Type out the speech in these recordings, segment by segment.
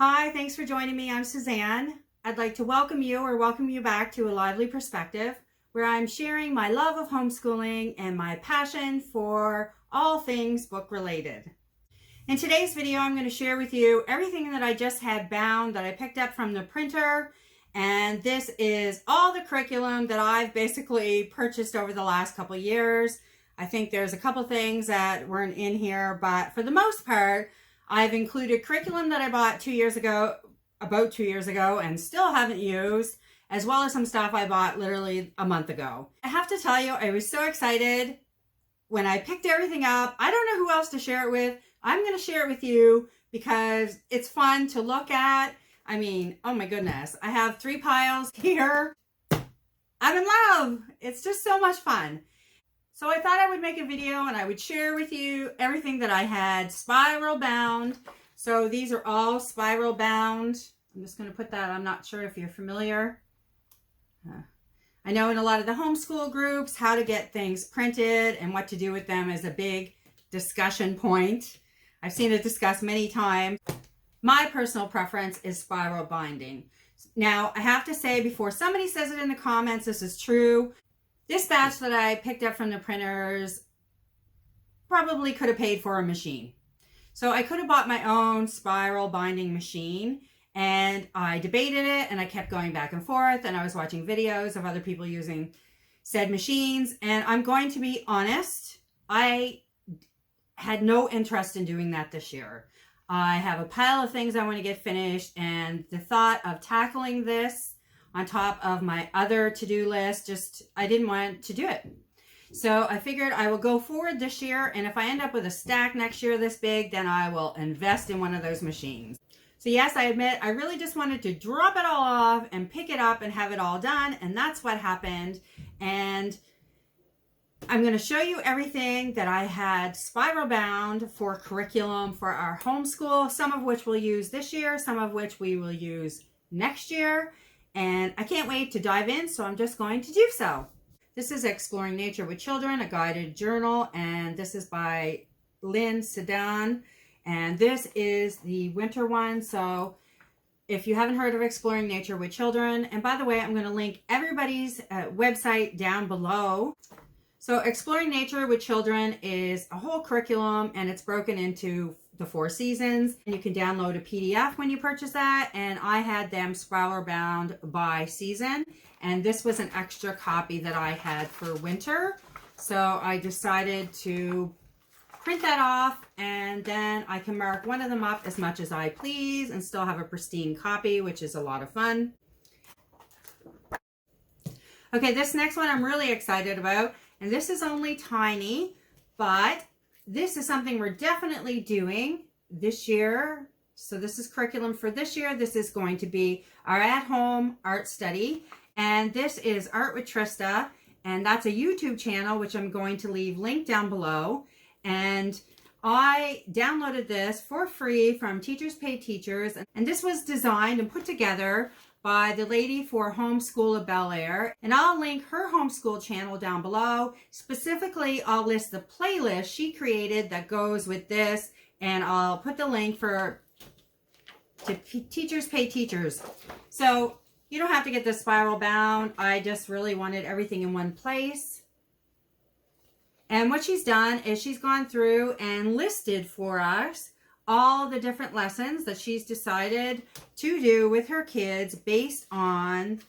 Hi, thanks for joining me. I'm Suzanne. I'd like to welcome you back to A Lively Perspective, where I'm sharing my love of homeschooling and my passion for all things book related. In today's video, I'm going to share with you everything that I just had bound that I picked up from the printer. And this is all the curriculum that I've basically purchased over the last couple of years. I think there's a couple things that weren't in here, but for the most part, I've included curriculum that I bought about 2 years ago, and still haven't used, as well as some stuff I bought literally a month ago. I have to tell you, I was so excited when I picked everything up. I don't know who else to share it with. I'm going to share it with you because it's fun to look at. I mean, oh my goodness, I have 3 piles here. I'm in love. It's just so much fun. So I thought I would make a video and I would share with you everything that I had spiral bound. So these are all spiral bound. I'm just going to put that, I'm not sure if you're familiar. I know in a lot of the homeschool groups, how to get things printed and what to do with them is a big discussion point. I've seen it discussed many times. My personal preference is spiral binding. Now, I have to say, before somebody says it in the comments, this is true. This batch that I picked up from the printers probably could have paid for a machine. So I could have bought my own spiral binding machine, and I debated it and I kept going back and forth, and I was watching videos of other people using said machines. And I'm going to be honest, I had no interest in doing that this year. I have a pile of things I want to get finished, and the thought of tackling this on top of my other to-do list, I didn't want to do it. So I figured I will go forward this year, and if I end up with a stack next year this big, then I will invest in one of those machines. So yes, I admit, I really just wanted to drop it all off and pick it up and have it all done, and that's what happened. And I'm going to show you everything that I had spiral bound for curriculum for our homeschool, some of which we'll use this year, some of which we will use next year. And I can't wait to dive in, so I'm just going to do so. This is Exploring Nature with Children, a guided journal, and this is by Lynn Sedan, and this is the winter one. So if you haven't heard of Exploring Nature with Children, and by the way, I'm going to link everybody's website down below. So Exploring Nature with Children is a whole curriculum, and it's broken into the 4 seasons, and you can download a PDF when you purchase that. And I had them spiral bound by season, and this was an extra copy that I had for winter, so I decided to print that off, and then I can mark one of them up as much as I please and still have a pristine copy, which is a lot of fun. Okay, this next one I'm really excited about, and this is only tiny, but this is something we're definitely doing this year. So this is curriculum for this year. This is going to be our at-home art study. And this is Art with Trista. And that's a YouTube channel, which I'm going to leave linked down below. And I downloaded this for free from Teachers Pay Teachers. And this was designed and put together by the lady for Homeschool of Bel Air, and I'll link her homeschool channel down below. Specifically, I'll list the playlist she created that goes with this, and I'll put the link to Teachers Pay Teachers. So you don't have to get this spiral bound. I just really wanted everything in one place. And what she's done is she's gone through and listed for us all the different lessons that she's decided to do with her kids based on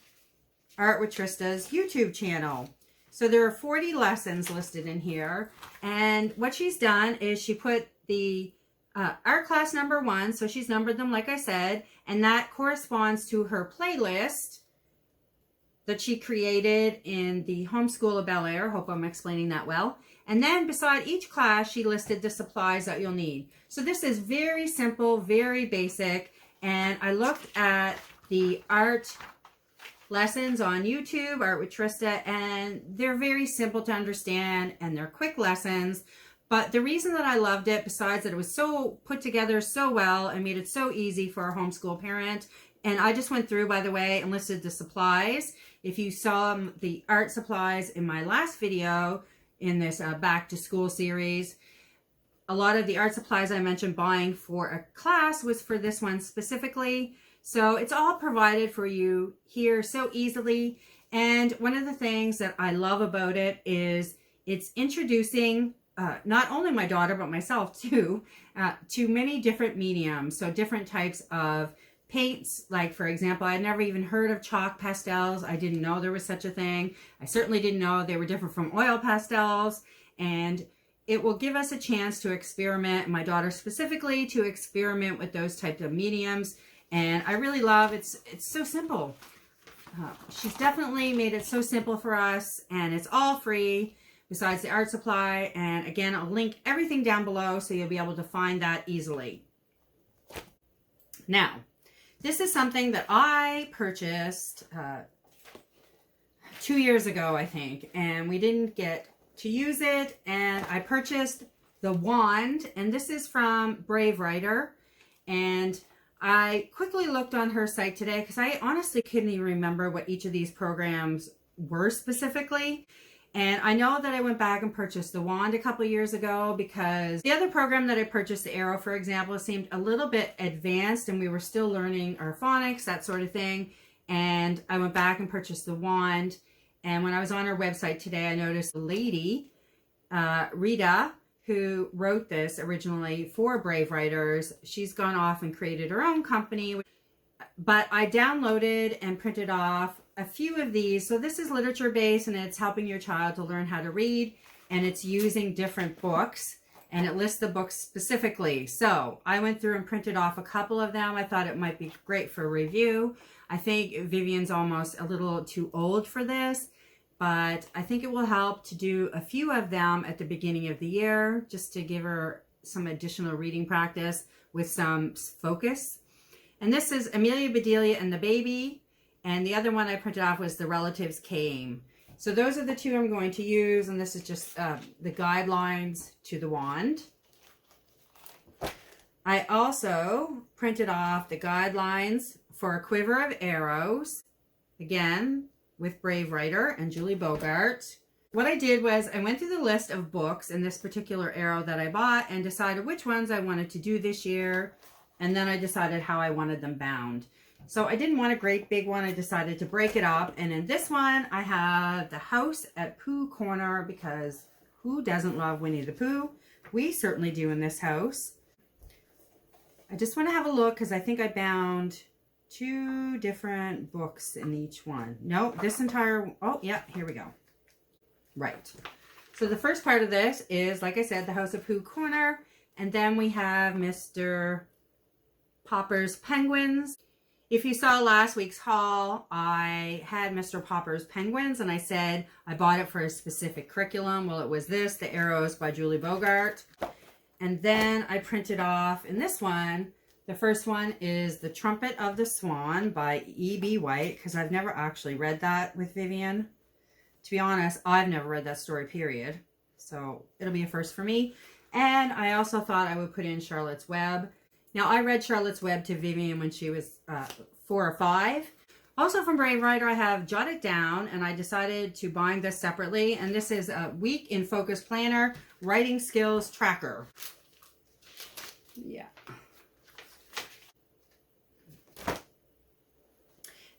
Art with Trista's YouTube channel. So there are 40 lessons listed in here. And what she's done is she put the art class number 1, so she's numbered them like I said, and that corresponds to her playlist that she created in the Homeschool of Bel Air. Hope I'm explaining that well. And then beside each class, she listed the supplies that you'll need. So this is very simple, very basic. And I looked at the art lessons on YouTube, Art with Trista, and they're very simple to understand, and they're quick lessons. But the reason that I loved it, besides that it was so put together so well and made it so easy for a homeschool parent, and I just went through, by the way, and listed the supplies. If you saw the art supplies in my last video in this back to school series, a lot of the art supplies I mentioned buying for a class was for this one specifically. So it's all provided for you here so easily. And one of the things that I love about it is it's introducing not only my daughter, but myself too, to many different mediums. So different types of paints, like for example, I had never even heard of chalk pastels. I didn't know there was such a thing. I certainly didn't know they were different from oil pastels. And it will give us a chance to experiment, my daughter specifically, to experiment with those types of mediums. And I really love it's so simple. She's definitely made it so simple for us, and it's all free besides the art supply. And again, I'll link everything down below so you'll be able to find that easily. Now, this is something that I purchased 2 years ago, I think, and we didn't get to use it. And I purchased the wand, and this is from Brave Writer. And I quickly looked on her site today because I honestly couldn't even remember what each of these programs were specifically. And I know that I went back and purchased the wand a couple years ago because the other program that I purchased, the arrow, for example, seemed a little bit advanced and we were still learning our phonics, that sort of thing. And I went back and purchased the wand. And when I was on her website today, I noticed a lady, Rita, who wrote this originally for Brave Writers. She's gone off and created her own company. But I downloaded and printed off a few of these. So this is literature based, and it's helping your child to learn how to read, and it's using different books, and it lists the books specifically. So I went through and printed off a couple of them. I thought it might be great for review. I think Vivian's almost a little too old for this, but I think it will help to do a few of them at the beginning of the year, just to give her some additional reading practice with some focus. And this is Amelia Bedelia and the Baby. And the other one I printed off was The Relatives Came. So those are the two I'm going to use. And this is just the guidelines to the wand. I also printed off the guidelines for A Quiver of Arrows. Again, with Brave Writer and Julie Bogart. What I did was I went through the list of books in this particular arrow that I bought and decided which ones I wanted to do this year. And then I decided how I wanted them bound. So I didn't want a great big one. I decided to break it up. And in this one, I have The House at Pooh Corner, because who doesn't love Winnie the Pooh? We certainly do in this house. I just want to have a look because I think I bound 2 different books in each one. No, this entire, oh yeah, here we go. Right. So the first part of this is, like I said, The House at Pooh Corner. And then we have Mr. Popper's Penguins. If you saw last week's haul, I had Mr. Popper's Penguins, and I said I bought it for a specific curriculum. Well, it was this, The Arrows by Julie Bogart. And then I printed off, in this one, the first one is The Trumpet of the Swan by E.B. White, because I've never actually read that with Vivian. To be honest, I've never read that story, period. So it'll be a first for me. And I also thought I would put in Charlotte's Web. Now, I read Charlotte's Web to Vivian when she was 4 or 5. Also from Brave Writer, I have Jot It Down, and I decided to bind this separately. And this is a Week in Focus Planner Writing Skills Tracker. Yeah.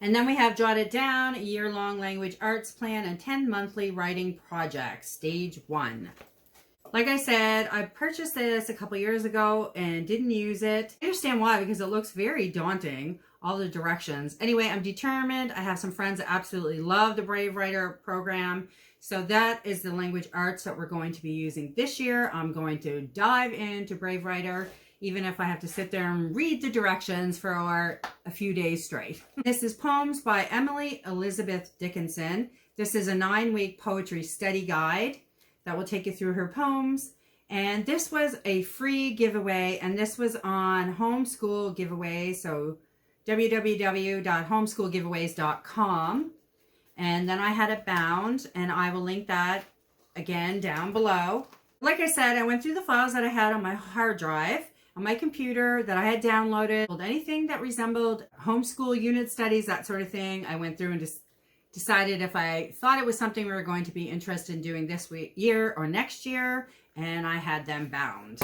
And then we have Jot It Down, a year-long language arts plan, and 10 monthly writing projects, stage 1. Like I said, I purchased this a couple years ago and didn't use it. I understand why, because it looks very daunting, all the directions. Anyway, I'm determined. I have some friends that absolutely love the Brave Writer program. So that is the language arts that we're going to be using this year. I'm going to dive into Brave Writer, even if I have to sit there and read the directions for a few days straight. This is Poems by Emily Elizabeth Dickinson. This is a 9-week poetry study guide that will take you through her poems. And this was a free giveaway, and this was on Homeschool giveaway, so www.homeschoolgiveaways.com. And then I had it bound, and I will link that again down below. Like I said, I went through the files that I had on my hard drive, on my computer that I had downloaded. Anything that resembled homeschool unit studies, that sort of thing, I went through and just decided if I thought it was something we were going to be interested in doing this year or next year, and I had them bound.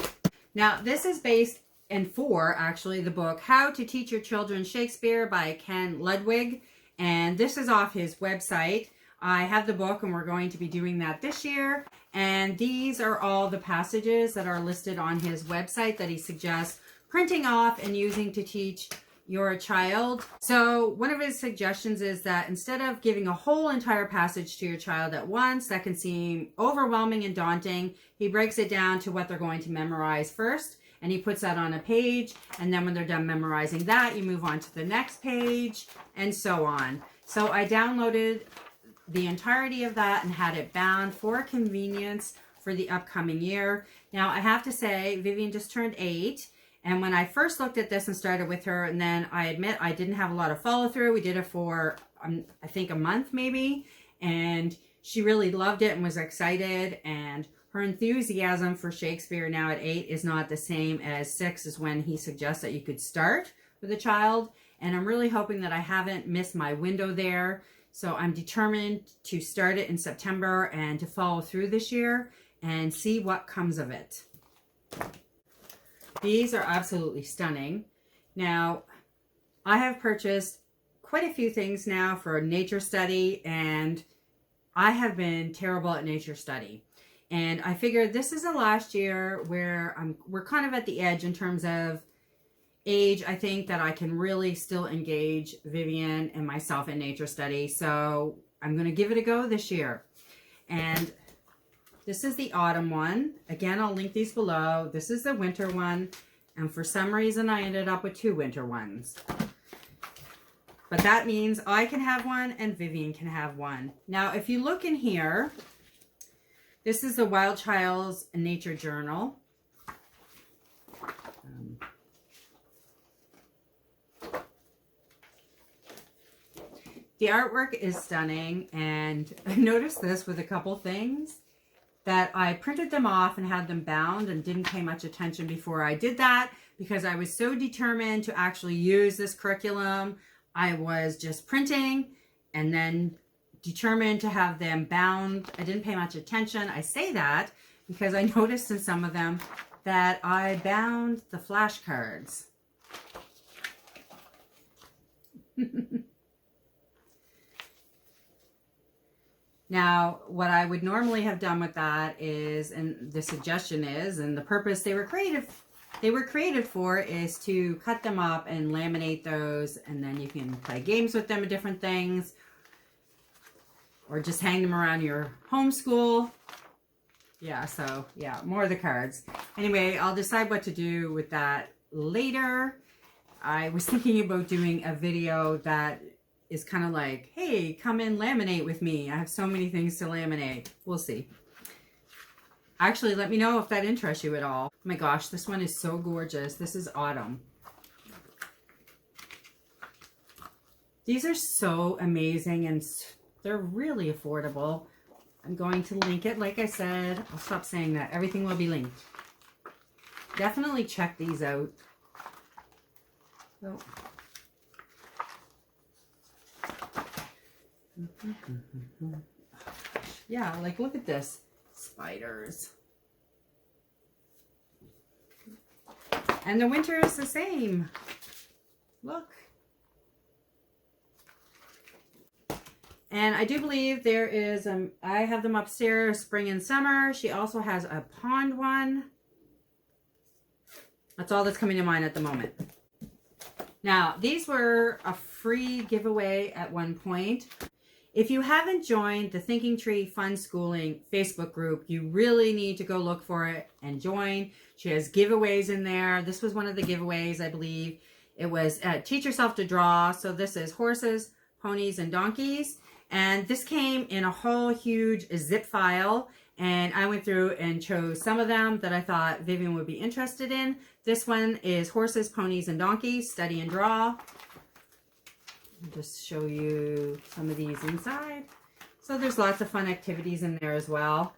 Now, this is based actually the book How to Teach Your Children Shakespeare by Ken Ludwig, and this is off his website. I have the book and we're going to be doing that this year, and these are all the passages that are listed on his website that he suggests printing off and using to teach your child. So one of his suggestions is that instead of giving a whole entire passage to your child at once, that can seem overwhelming and daunting, he breaks it down to what they're going to memorize first, and he puts that on a page, and then when they're done memorizing that, you move on to the next page, and so on. So I downloaded the entirety of that and had it bound for convenience for the upcoming year. Now, I have to say, Vivian just turned 8, and when I first looked at this and started with her, and then I admit I didn't have a lot of follow through. We did it for, I think, a month maybe, and she really loved it and was excited, and her enthusiasm for Shakespeare now at 8 is not the same as 6 is when he suggests that you could start with a child, and I'm really hoping that I haven't missed my window there. So I'm determined to start it in September and to follow through this year and see what comes of it. These are absolutely stunning. Now, I have purchased quite a few things now for nature study, and I have been terrible at nature study. And I figured this is the last year where we're kind of at the edge in terms of age. I think that I can really still engage Vivian and myself in nature study. So I'm going to give it a go this year. And this is the autumn one. Again, I'll link these below. This is the winter one. And for some reason, I ended up with 2 winter ones. But that means I can have one and Vivian can have one. Now, if you look in here, this is the Wild Child's Nature Journal. The artwork is stunning, and I noticed this with a couple things, that I printed them off and had them bound and didn't pay much attention before I did that because I was so determined to actually use this curriculum. I was just printing and then determined to have them bound. I didn't pay much attention. I say that because I noticed in some of them that I bound the flashcards. Now, what I would normally have done with that is, and the suggestion is, and the purpose they were created for is to cut them up and laminate those, and then you can play games with them and different things, or just hang them around your homeschool. Yeah, so yeah, more of the cards. Anyway, I'll decide what to do with that later. I was thinking about doing a video that is kind of like, hey, come and laminate with me. I have so many things to laminate. We'll see. Actually, let me know if that interests you at all. Oh my gosh, this one is so gorgeous. This is autumn. These are so amazing, and they're really affordable. I'm going to link it. Like I said, I'll stop saying that. Everything will be linked. Definitely check these out. Oh. Yeah, like look at this. Spiders. And the winter is the same. Look. And I do believe there is, I have them upstairs, spring and summer. She also has a pond one. That's all that's coming to mind at the moment. Now, these were a free giveaway at one point. If you haven't joined the Thinking Tree Fun Schooling Facebook group, you really need to go look for it and join. She has giveaways in there. This was one of the giveaways, I believe. It was Teach Yourself to Draw. So this is horses, ponies, and donkeys. And this came in a whole huge zip file. And I went through and chose some of them that I thought Vivian would be interested in. This one is Horses, Ponies, and Donkeys, Study and Draw. I'll just show you some of these inside. So there's lots of fun activities in there as well.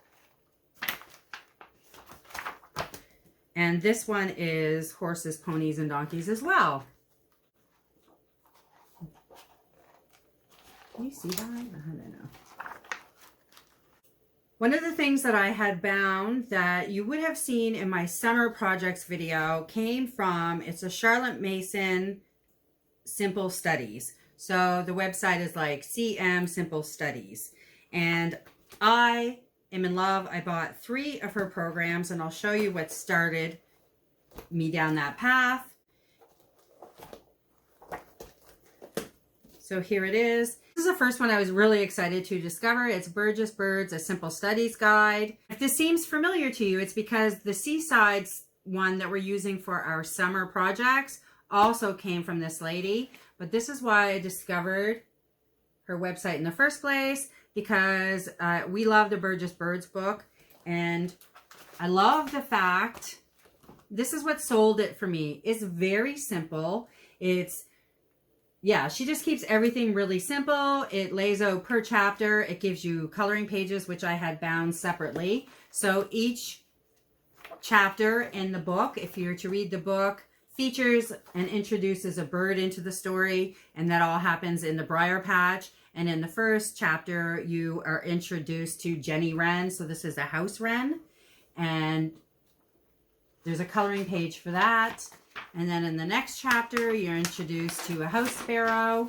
And this one is Horses, Ponies, and Donkeys as well. Can you see that? I don't know. One of the things that I had bound that you would have seen in my summer projects video came from, it's a Charlotte Mason Simple Studies. So the website is like CM Simple Studies. And I am in love. I bought 3 of her programs, and I'll show you what started me down that path. So here it is. This is the first one I was really excited to discover. It's Burgess Birds, a Simple Studies Guide. If this seems familiar to you, it's because the Seaside one that we're using for our summer projects also came from this lady. But this is why I discovered her website in the first place, because we love the Burgess Birds book. And I love the fact, this is what sold it for me. It's very simple. Yeah, she just keeps everything really simple. It lays out per chapter. It gives you coloring pages, which I had bound separately. So each chapter in the book, if you're to read the book, features and introduces a bird into the story, and that all happens in the briar patch. And in the first chapter, you are introduced to Jenny Wren. So this is a house wren, and there's a coloring page for that. And then in the next chapter, you're introduced to a house sparrow,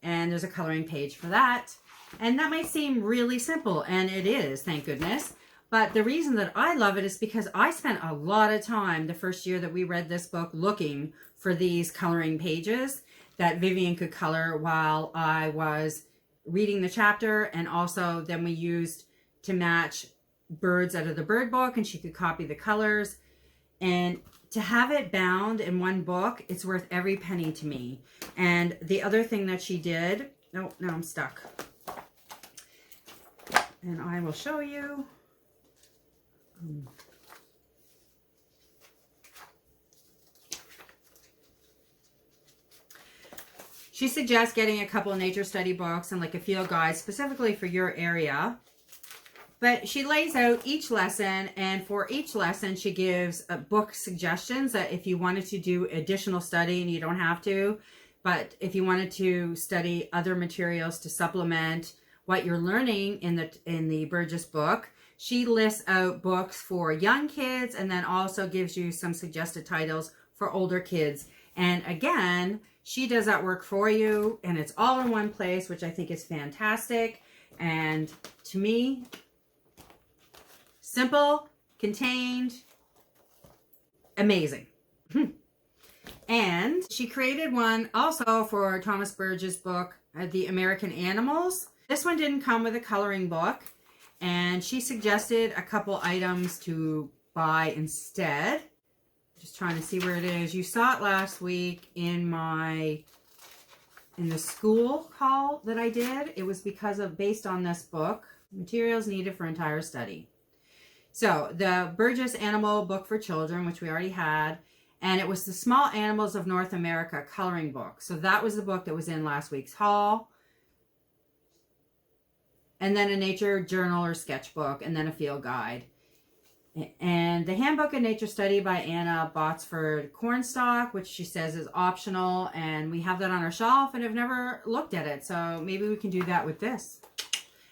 and there's a coloring page for that. And that might seem really simple, and it is, thank goodness. But the reason that I love it is because I spent a lot of time the first year that we read this book looking for these coloring pages that Vivian could color while I was reading the chapter. And also then we used to match birds out of the bird book, and she could copy the colors. And to have it bound in one book, it's worth every penny to me. And the other thing that she did, oh, now I'm stuck. And I will show you. She suggests getting a couple of nature study books and like a field guide specifically for your area. But she lays out each lesson, and for each lesson she gives book suggestions that if you wanted to do additional study, and you don't have to, but if you wanted to study other materials to supplement what you're learning in the Burgess book, she lists out books for young kids, and then also gives you some suggested titles for older kids. And again, she does that work for you, and it's all in one place, which I think is fantastic. And to me, simple, contained, amazing. And she created one also for Thomas Burgess' book, The American Animals. This one didn't come with a coloring book, and she suggested a couple items to buy instead. Just trying to see where it is. You saw it last week in the school call that I did. It was based on this book, Materials Needed for Entire Study. So the Burgess Animal Book for Children, which we already had, and it was the Small Animals of North America coloring book. So that was the book that was in last week's haul. And then a nature journal or sketchbook, and then a field guide. And the Handbook of Nature Study by Anna Botsford Cornstalk, which she says is optional, and we have that on our shelf and have never looked at it. So maybe we can do that with this.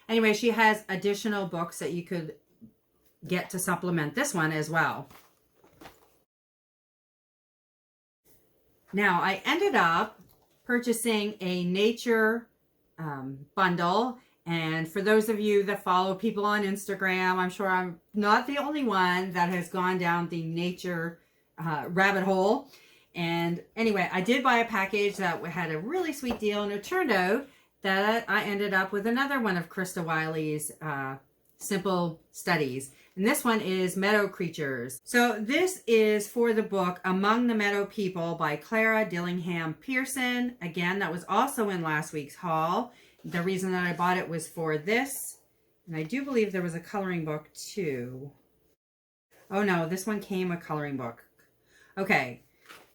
Anyway, she has additional books that you could get to supplement this one as well. Now, I ended up purchasing a nature bundle. And for those of you that follow people on Instagram, I'm sure I'm not the only one that has gone down the nature rabbit hole. And anyway, I did buy a package that had a really sweet deal, and it turned out that I ended up with another one of Krista Wiley's Simple Studies. And this one is Meadow Creatures. So this is for the book Among the Meadow People by Clara Dillingham Pearson. Again, that was also in last week's haul. The reason that I bought it was for this. And I do believe there was a coloring book too. Oh no, this one came a coloring book. Okay,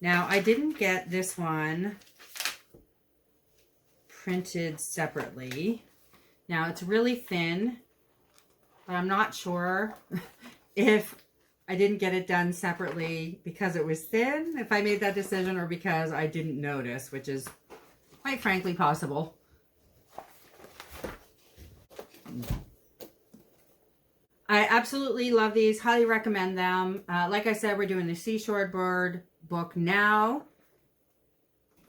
now I didn't get this one printed separately. Now it's really thin, but I'm not sure if I didn't get it done separately because it was thin, if I made that decision, or because I didn't notice, which is quite frankly possible. I absolutely love these, highly recommend them. Like I said, we're doing the Seashore Bird book now.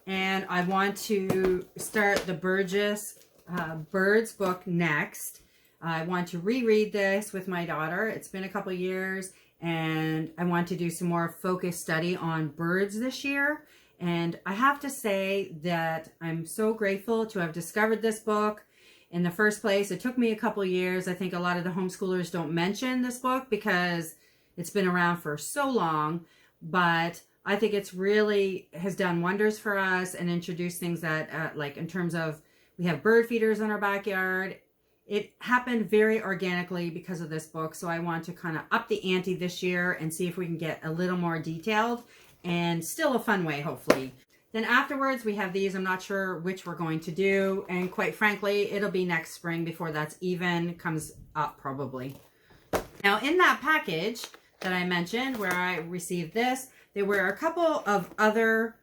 And I want to start the Birds book next. I want to reread this with my daughter. It's been a couple years, and I want to do some more focused study on birds this year. And I have to say that I'm so grateful to have discovered this book in the first place. It took me a couple years. I think a lot of the homeschoolers don't mention this book because it's been around for so long, but I think it's really has done wonders for us and introduced things that like in terms of, we have bird feeders in our backyard. It happened very organically because of this book. So I want to kind of up the ante this year and see if we can get a little more detailed and still a fun way, hopefully. Then afterwards, we have these. I'm not sure which we're going to do. And quite frankly, it'll be next spring before that's even comes up probably. Now in that package that I mentioned where I received this, there were a couple of other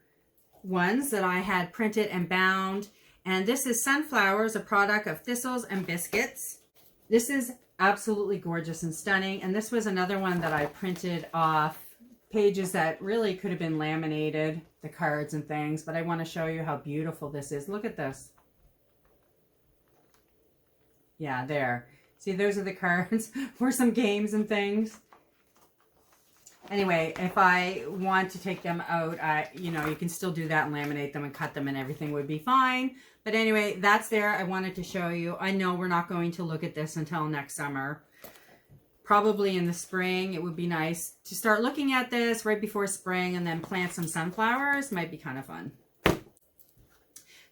ones that I had printed and bound. And this is Sunflowers, a product of thistles and biscuits. This is absolutely gorgeous and stunning. And this was another one that I printed off pages that really could have been laminated, the cards and things. But I want to show you how beautiful this is. Look at this. Yeah, there. See, those are the cards for some games and things. Anyway, if I want to take them out, you know, you can still do that and laminate them and cut them and everything would be fine. But anyway, that's there. I wanted to show you. I know we're not going to look at this until next summer. Probably in the spring. It would be nice to start looking at this right before spring and then plant some sunflowers. Might be kind of fun.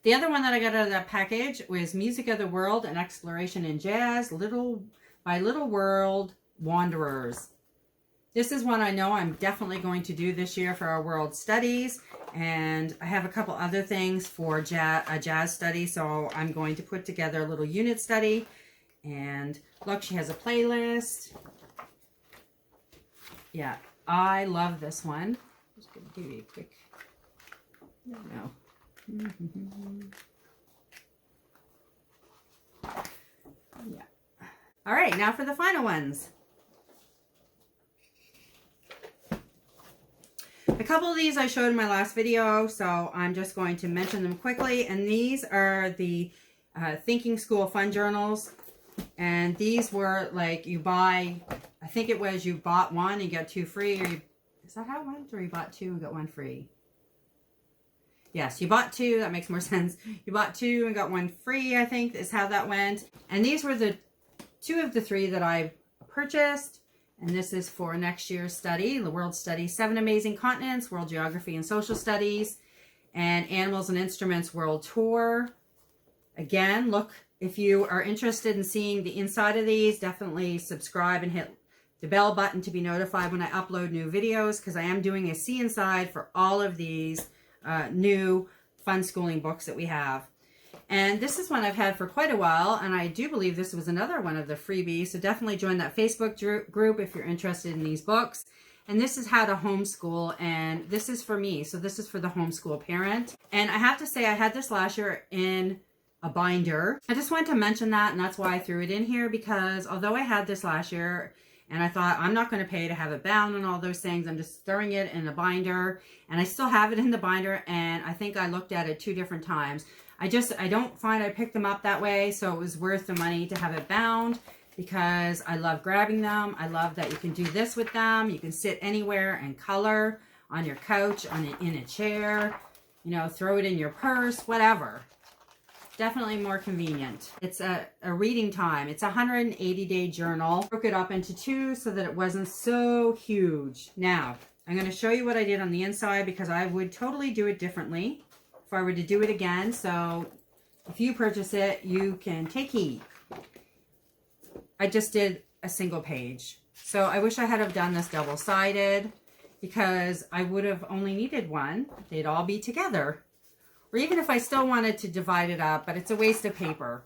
The other one that I got out of that package was Music of the World, an Exploration in Jazz, by Little World Wanderers. This is one I know I'm definitely going to do this year for our world studies. And I have a couple other things for jazz study. So I'm going to put together a little unit study. And look, she has a playlist. Yeah, I love this one. I'm just going to give you a quick, Yeah. All right, now for the final ones. A couple of these I showed in my last video, so I'm just going to mention them quickly. And these are the Thinking School Fun Journals. And these were like you buy, I think it was you bought one and got two free. Or is that how it went? Or you bought two and got one free? Yes, you bought two. That makes more sense. You bought two and got one free, I think is how that went. And these were the two of the three that I purchased. And this is for next year's study, the World Study, 7 Amazing Continents, World Geography and Social Studies, and Animals and Instruments World Tour. Again, look, if you are interested in seeing the inside of these, definitely subscribe and hit the bell button to be notified when I upload new videos, because I am doing a see inside for all of these new fun schooling books that we have. And this is one I've had for quite a while, and I do believe this was another one of the freebies, so definitely join that Facebook group if you're interested in these books. And this is How to Homeschool, and this is for me, so this is for the homeschool parent. And I have to say, I had this last year in a binder. I just wanted to mention that, and that's why I threw it in here, because although I had this last year, and I thought, I'm not going to pay to have it bound and all those things, I'm just throwing it in a binder, and I still have it in the binder, and I think I looked at it 2 different times. I don't find I picked them up that way, so it was worth the money to have it bound, because I love grabbing them. I love that you can do this with them. You can sit anywhere and color on your couch, in a chair, you know, throw it in your purse, whatever. Definitely more convenient. It's a reading time. It's a 180-day journal. Broke it up into 2 so that it wasn't so huge. Now, I'm going to show you what I did on the inside, because I would totally do it differently if I were to do it again. So if you purchase it, you can take heed. I just did a single page. So I wish I had have done this double-sided, because I would have only needed one. They'd all be together. Or even if I still wanted to divide it up, but it's a waste of paper.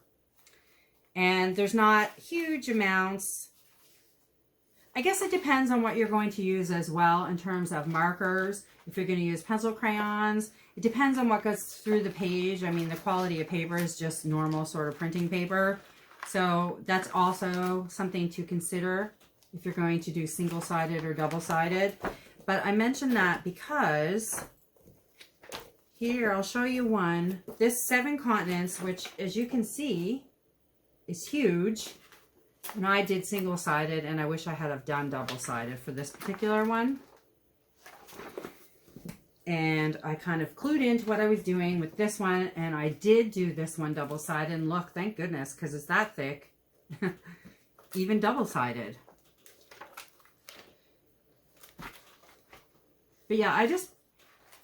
And there's not huge amounts. I guess it depends on what you're going to use as well in terms of markers. If you're going to use pencil crayons, it depends on what goes through the page. I mean, the quality of paper is just normal sort of printing paper. So that's also something to consider if you're going to do single-sided or double-sided. But I mentioned that because here, I'll show you one. This 7 continents, which as you can see, is huge. And I did single-sided, and I wish I had have done double-sided for this particular one. And I kind of clued into what I was doing with this one, and I did do this one double-sided. And look, thank goodness, because it's that thick. Even double-sided. But yeah,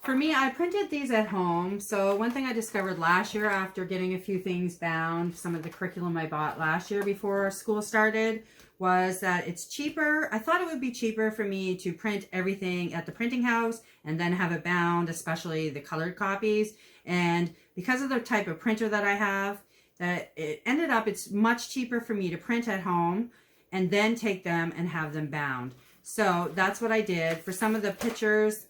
for me, I printed these at home. So one thing I discovered last year after getting a few things bound, some of the curriculum I bought last year before school started, was that it's cheaper. I thought it would be cheaper for me to print everything at the printing house and then have it bound, especially the colored copies. And because of the type of printer that I have, that it ended up, it's much cheaper for me to print at home and then take them and have them bound. So that's what I did. For some of the pictures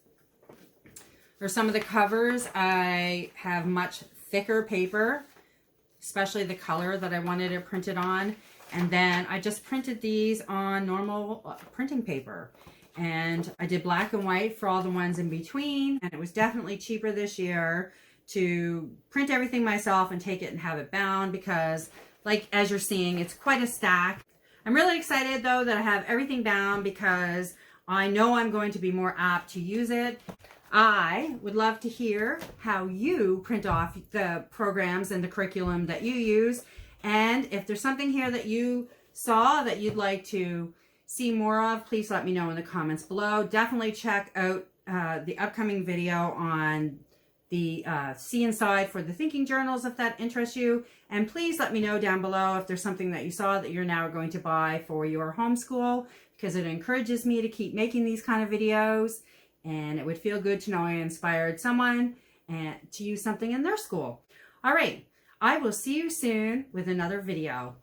or some of the covers, I have much thicker paper, especially the color that I wanted it printed on. And then I just printed these on normal printing paper. And I did black and white for all the ones in between. And it was definitely cheaper this year to print everything myself and take it and have it bound because, like, as you're seeing, it's quite a stack. I'm really excited though that I have everything bound because I know I'm going to be more apt to use it. I would love to hear how you print off the programs and the curriculum that you use. And if there's something here that you saw that you'd like to see more of, please let me know in the comments below. Definitely check out the upcoming video on the See Inside for the thinking journals if that interests you. And please let me know down below if there's something that you saw that you're now going to buy for your homeschool, because it encourages me to keep making these kind of videos. And it would feel good to know I inspired someone and to use something in their school. All right, I will see you soon with another video.